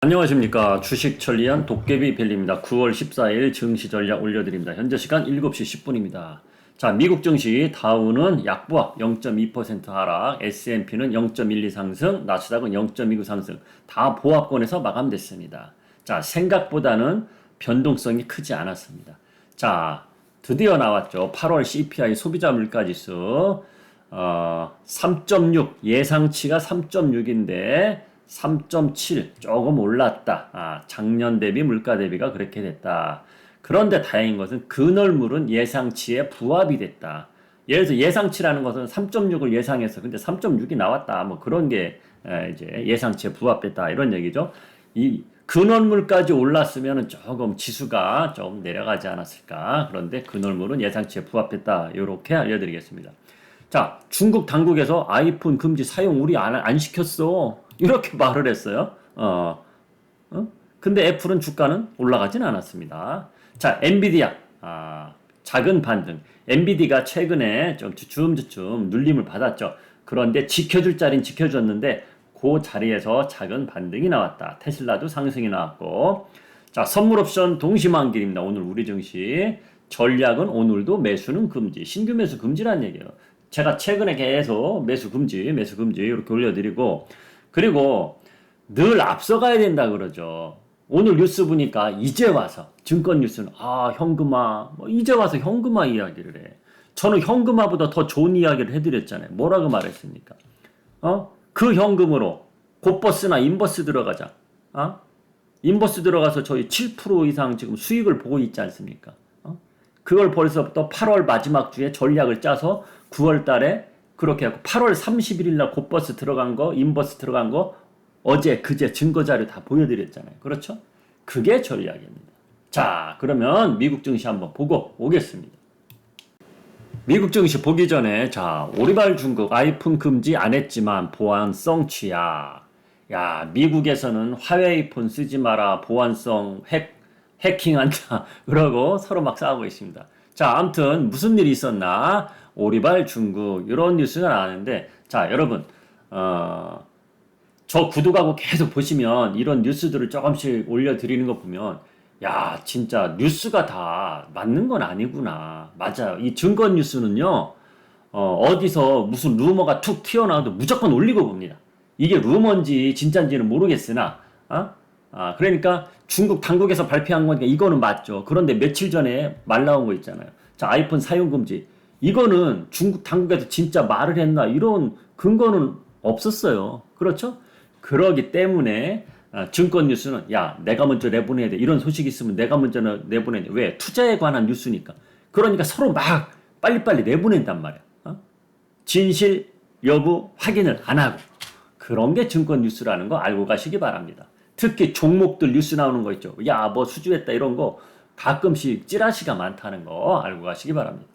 안녕하십니까. 주식 천리안 도깨비 벨리입니다. 9월 14일 증시 전략 올려드립니다. 현재 시간 7시 10분입니다. 자, 미국 증시 다우는 약보합 0.2% 하락, S&P는 0.12 상승, 나스닥은 0.29 상승, 다 보합권에서 마감됐습니다. 자, 생각보다는 변동성이 크지 않았습니다. 자, 드디어 나왔죠. 8월 CPI 소비자 물가지수 3.6, 예상치가 3.6인데 3.7 조금 올랐다. 작년 대비 물가 대비가 그렇게 됐다. 그런데 다행인 것은 그늘물은 예상치에 부합이 됐다. 예를 들어서 예상치라는 것은 3.6을 예상해서 근데 3.6이 나왔다. 뭐 그런 게 이제 예상치에 부합됐다. 이런 얘기죠. 이 근원물까지 올랐으면 조금 지수가 좀 내려가지 않았을까. 그런데 근원물은 예상치에 부합됐다. 이렇게 알려드리겠습니다. 자, 중국 당국에서 아이폰 금지 사용 우리 안 시켰어. 이렇게 말을 했어요. 근데 애플은 주가는 올라가진 않았습니다. 자, 엔비디아. 작은 반등. 엔비디가 최근에 좀 주춤주춤 눌림을 받았죠. 그런데 지켜줄 자리는 지켜줬는데 그 자리에서 작은 반등이 나왔다. 테슬라도 상승이 나왔고. 자, 선물 옵션 동시만길입니다. 오늘 우리 증시. 전략은 오늘도 매수는 금지. 신규 매수 금지란 얘기예요. 제가 최근에 계속 매수 금지 이렇게 올려드리고, 그리고 늘 앞서가야 된다 그러죠. 오늘 뉴스 보니까 이제 와서 증권 뉴스는 현금화 뭐 이제 와서 현금화 이야기를 해. 저는 현금화보다 더 좋은 이야기를 해드렸잖아요. 뭐라고 말했습니까? 그 현금으로 곧버스나 인버스 들어가자. 인버스 들어가서 저희 7% 이상 지금 수익을 보고 있지 않습니까? 그걸 벌써부터 8월 마지막 주에 전략을 짜서 9월 달에 그렇게 하고 8월 31일 날 곧버스 들어간 거, 인버스 들어간 거 어제 그제 증거 자료 다 보여드렸잖아요. 그렇죠? 그게 전략입니다. 자, 그러면 미국 증시 한번 보고 오겠습니다. 미국 증시 보기 전에 자, 오리발 중국 아이폰 금지 안 했지만 보안성 취약. 야, 미국에서는 화웨이 폰 쓰지 마라. 보안성 해킹한다. 그러고 서로 막 싸우고 있습니다. 자, 아무튼 무슨 일이 있었나? 오리발 중국 이런 뉴스가 나왔는데, 자, 여러분 저 구독하고 계속 보시면 이런 뉴스들을 조금씩 올려드리는 거 보면 야, 진짜 뉴스가 다 맞는 건 아니구나. 맞아요. 이 증권 뉴스는요, 어디서 무슨 루머가 툭 튀어나와도 무조건 올리고 봅니다. 이게 루머인지 진짜인지는 모르겠으나, 그러니까 중국 당국에서 발표한 거니까 이거는 맞죠. 그런데 며칠 전에 말 나온 거 있잖아요. 자, 아이폰 사용 금지. 이거는 중국 당국에서 진짜 말을 했나 이런 근거는 없었어요. 그렇죠? 그러기 때문에 증권 뉴스는 야, 내가 먼저 내보내야 돼. 이런 소식이 있으면 내가 먼저 내보내야 돼. 왜? 투자에 관한 뉴스니까. 그러니까 서로 막 빨리빨리 내보낸단 말이야. 진실 여부 확인을 안 하고. 그런 게 증권 뉴스라는 거 알고 가시기 바랍니다. 특히 종목들 뉴스 나오는 거 있죠. 야, 뭐 수주했다 이런 거 가끔씩 찌라시가 많다는 거 알고 가시기 바랍니다.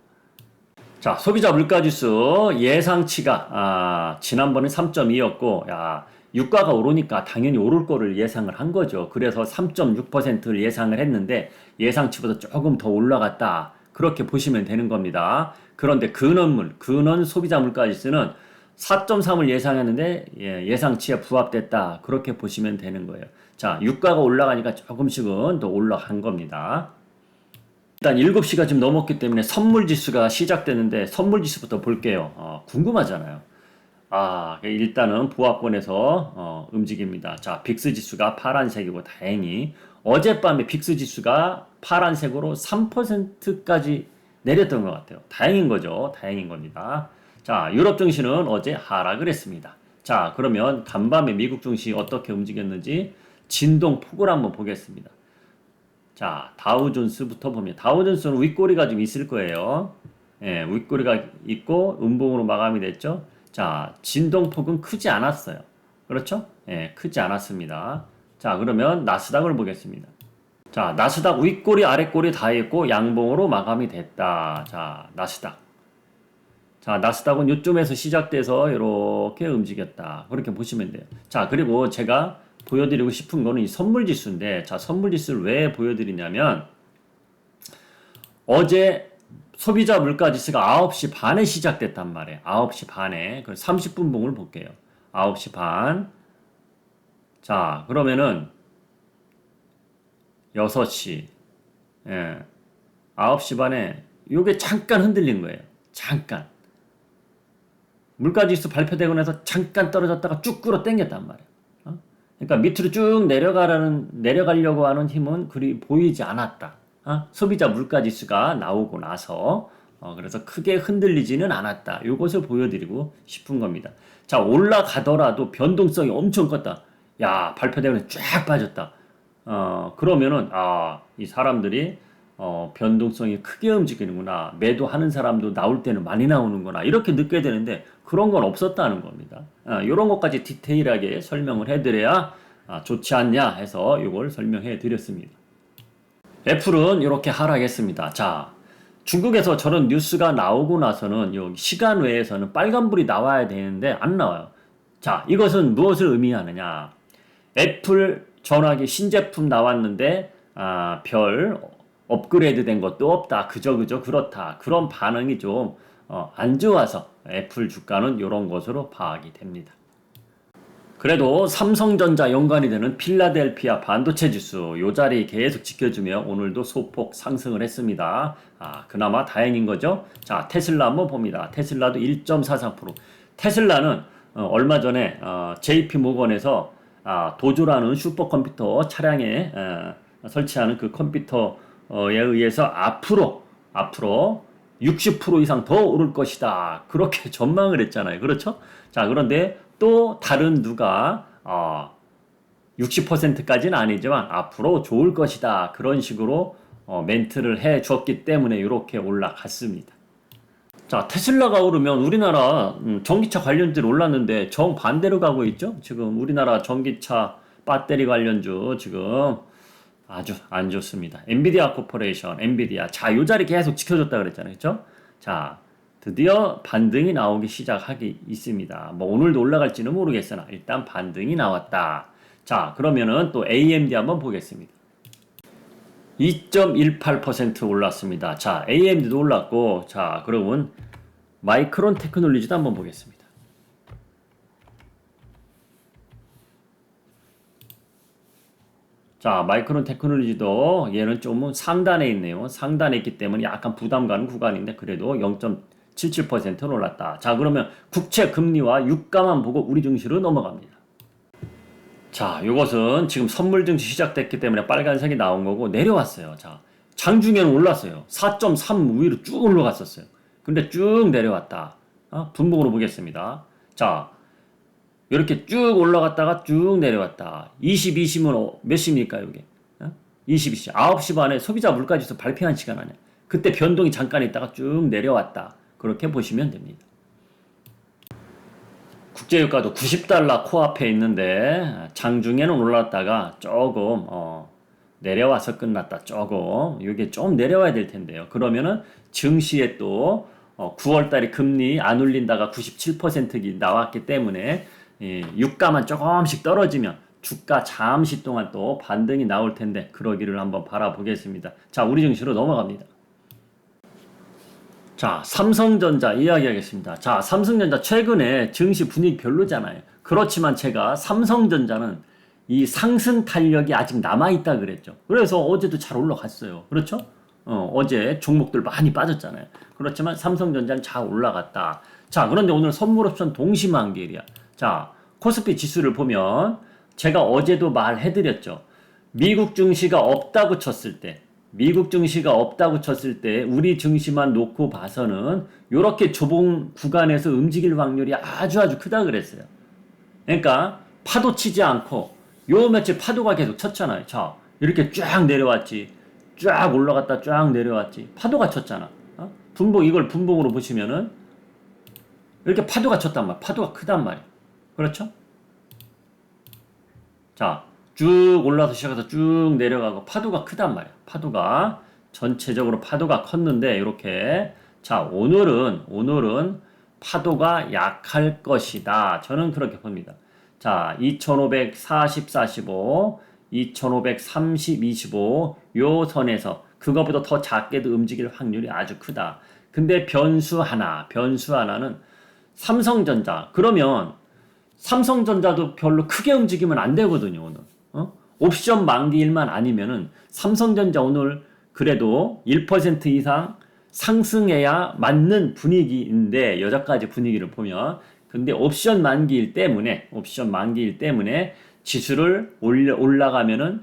자, 소비자 물가지수 예상치가 지난번에 3.2였고 야, 유가가 오르니까 당연히 오를 거를 예상을 한 거죠. 그래서 3.6%를 예상을 했는데 예상치보다 조금 더 올라갔다. 그렇게 보시면 되는 겁니다. 그런데 근원 소비자 물가지수는 4.3을 예상했는데 예상치에 부합됐다. 그렇게 보시면 되는 거예요. 자, 유가가 올라가니까 조금씩은 더 올라간 겁니다. 일단 7시가 지금 넘었기 때문에 선물지수가 시작되는데 선물지수부터 볼게요. 궁금하잖아요. 일단은 보합권에서 움직입니다. 자, 빅스지수가 파란색이고 다행히 어젯밤에 빅스지수가 파란색으로 3%까지 내렸던 것 같아요. 다행인 거죠. 다행인 겁니다. 자, 유럽 증시는 어제 하락을 했습니다. 자, 그러면 간밤에 미국 증시 어떻게 움직였는지 진동폭을 한번 보겠습니다. 자, 다우존스부터 보면 다우존스는 윗꼬리가 좀 있을 거예요. 예, 윗꼬리가 있고 음봉으로 마감이 됐죠. 자, 진동폭은 크지 않았어요. 그렇죠? 예, 크지 않았습니다. 자, 그러면 나스닥을 보겠습니다. 자, 나스닥 윗꼬리 아랫꼬리 다 있고 양봉으로 마감이 됐다. 자, 나스닥. 자, 나스닥은 요쯤에서 시작돼서 이렇게 움직였다. 그렇게 보시면 돼요. 자, 그리고 제가 보여드리고 싶은 거는 이 선물지수인데, 자, 선물지수를 왜 보여드리냐면, 어제 소비자 물가지수가 9시 반에 시작됐단 말이에요. 9시 반에. 그럼 30분 봉을 볼게요. 9시 반. 자, 그러면은 6시, 예, 9시 반에 요게 잠깐 흔들린 거예요. 잠깐. 물가지수 발표되고 나서 잠깐 떨어졌다가 쭉 끌어 당겼단 말이에요. 그러니까 밑으로 쭉 내려가려고 하는 힘은 그리 보이지 않았다. 소비자 물가지수가 나오고 나서 그래서 크게 흔들리지는 않았다. 이것을 보여드리고 싶은 겁니다. 자, 올라가더라도 변동성이 엄청 컸다. 야, 발표되고 쫙 빠졌다. 그러면은 이 사람들이 변동성이 크게 움직이는구나. 매도하는 사람도 나올 때는 많이 나오는구나. 이렇게 느껴야 되는데 그런 건 없었다는 겁니다. 이런 것까지 디테일하게 설명을 해드려야 좋지 않냐 해서 이걸 설명해 드렸습니다. 애플은 이렇게 하락했습니다. 자, 중국에서 저런 뉴스가 나오고 나서는 여기 시간 외에서는 빨간불이 나와야 되는데 안 나와요. 자, 이것은 무엇을 의미하느냐? 애플 전화기 신제품 나왔는데 별 업그레이드 된 것도 없다. 그저 그렇다. 그런 반응이 좀 안 좋아서 애플 주가는 이런 것으로 파악이 됩니다. 그래도 삼성전자 연관이 되는 필라델피아 반도체 지수 요 자리 계속 지켜주며 오늘도 소폭 상승을 했습니다. 그나마 다행인 거죠. 자, 테슬라 한번 봅니다. 테슬라도 1.43%. 테슬라는 얼마 전에 JP 모건에서 도조라는 슈퍼컴퓨터 차량에 설치하는 그 컴퓨터에 의해서 앞으로 60% 이상 더 오를 것이다. 그렇게 전망을 했잖아요. 그렇죠? 자, 그런데 또 다른 누가 60%까지는 아니지만 앞으로 좋을 것이다. 그런 식으로 멘트를 해 줬기 때문에 이렇게 올라갔습니다. 자, 테슬라가 오르면 우리나라 전기차 관련주들 올랐는데 정반대로 가고 있죠. 지금 우리나라 전기차 배터리 관련주 지금 아주 안 좋습니다. 엔비디아 코퍼레이션, 엔비디아. 자, 요 자리 계속 지켜줬다 그랬잖아요. 그렇죠? 자, 드디어 반등이 나오기 시작하기 있습니다. 뭐 오늘도 올라갈지는 모르겠으나 일단 반등이 나왔다. 자, 그러면은 또 AMD 한번 보겠습니다. 2.18% 올랐습니다. 자, AMD도 올랐고, 자, 그러면 마이크론 테크놀로지도 한번 보겠습니다. 자, 마이크론 테크놀로지도 얘는 좀 상단에 있네요. 상단에 있기 때문에 약간 부담 가는 구간인데 그래도 0.77% 올랐다. 자, 그러면 국채 금리와 유가만 보고 우리 증시로 넘어갑니다. 자, 이것은 지금 선물 증시 시작됐기 때문에 빨간색이 나온 거고 내려왔어요. 자, 장중에는 올랐어요. 4.3 위로 쭉 올라갔었어요. 근데 쭉 내려왔다. 분봉으로 보겠습니다. 자, 이렇게 쭉 올라갔다가 쭉 내려왔다. 20면 몇 시입니까, 이게? 20시. 9시 반에 소비자 물가지수 발표한 시간 아니야. 그때 변동이 잠깐 있다가 쭉 내려왔다. 그렇게 보시면 됩니다. 국제유가도 90달러 코앞에 있는데 장중에는 올랐다가 조금 내려와서 끝났다. 조금 이게 좀 내려와야 될 텐데요. 그러면은 증시에 또 9월달에 금리 안 올린다가 97% 나왔기 때문에 유가만 조금씩 떨어지면 주가 잠시 동안 또 반등이 나올 텐데 그러기를 한번 바라보겠습니다. 자, 우리 증시로 넘어갑니다. 자, 삼성전자 이야기하겠습니다. 자, 삼성전자 최근에 증시 분위기 별로잖아요. 그렇지만 제가 삼성전자는 이 상승 탄력이 아직 남아있다 그랬죠. 그래서 어제도 잘 올라갔어요. 그렇죠? 어제 종목들 많이 빠졌잖아요. 그렇지만 삼성전자는 잘 올라갔다. 자, 그런데 오늘 선물옵션 동시만기일이야. 자, 코스피 지수를 보면 제가 어제도 말해드렸죠. 미국 증시가 없다고 쳤을 때 우리 증시만 놓고 봐서는 이렇게 좁은 구간에서 움직일 확률이 아주 크다 그랬어요. 그러니까 파도 치지 않고 요 며칠 파도가 계속 쳤잖아요. 자, 이렇게 쫙 내려왔지. 쫙 올라갔다 쫙 내려왔지. 파도가 쳤잖아. 이걸 분봉으로 보시면은 이렇게 파도가 쳤단 말이야. 파도가 크단 말이야. 그렇죠? 자, 쭉 올라서 시작해서 쭉 내려가고 파도가 크단 말이야. 파도가 전체적으로 파도가 컸는데 이렇게 자, 오늘은 파도가 약할 것이다. 저는 그렇게 봅니다. 자, 2540-45, 2530-25 요 선에서 그거보다 더 작게도 움직일 확률이 아주 크다. 근데 변수 하나는 삼성전자. 그러면 삼성전자도 별로 크게 움직이면 안 되거든요, 오늘. 옵션 만기일만 아니면은 삼성전자 오늘 그래도 1% 이상 상승해야 맞는 분위기인데 여기까지 분위기를 보면 근데 옵션 만기일 때문에 지수를 올라가면은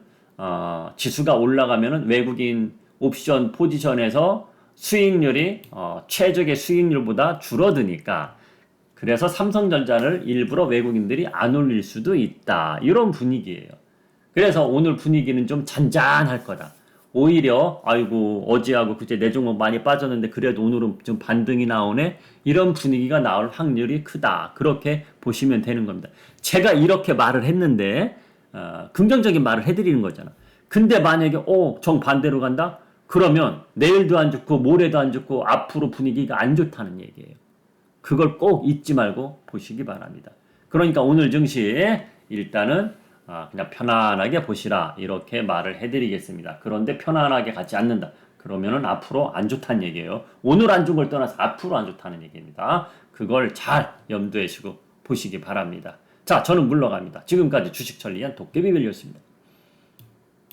지수가 올라가면은 외국인 옵션 포지션에서 수익률이 최적의 수익률보다 줄어드니까 그래서 삼성전자를 일부러 외국인들이 안 올릴 수도 있다. 이런 분위기예요. 그래서 오늘 분위기는 좀 잔잔할 거다. 오히려 아이고 어제하고 그제 내 종목 많이 빠졌는데 그래도 오늘은 좀 반등이 나오네. 이런 분위기가 나올 확률이 크다. 그렇게 보시면 되는 겁니다. 제가 이렇게 말을 했는데 긍정적인 말을 해드리는 거잖아. 근데 만약에 정반대로 간다? 그러면 내일도 안 좋고 모레도 안 좋고 앞으로 분위기가 안 좋다는 얘기예요. 그걸 꼭 잊지 말고 보시기 바랍니다. 그러니까 오늘 증시 일단은 그냥 편안하게 보시라 이렇게 말을 해드리겠습니다. 그런데 편안하게 가지 않는다. 그러면은 앞으로 안 좋다는 얘기예요. 오늘 안 좋은 걸 떠나서 앞으로 안 좋다는 얘기입니다. 그걸 잘 염두에 두고 보시기 바랍니다. 자, 저는 물러갑니다. 지금까지 주식천리안 도깨비별이었습니다.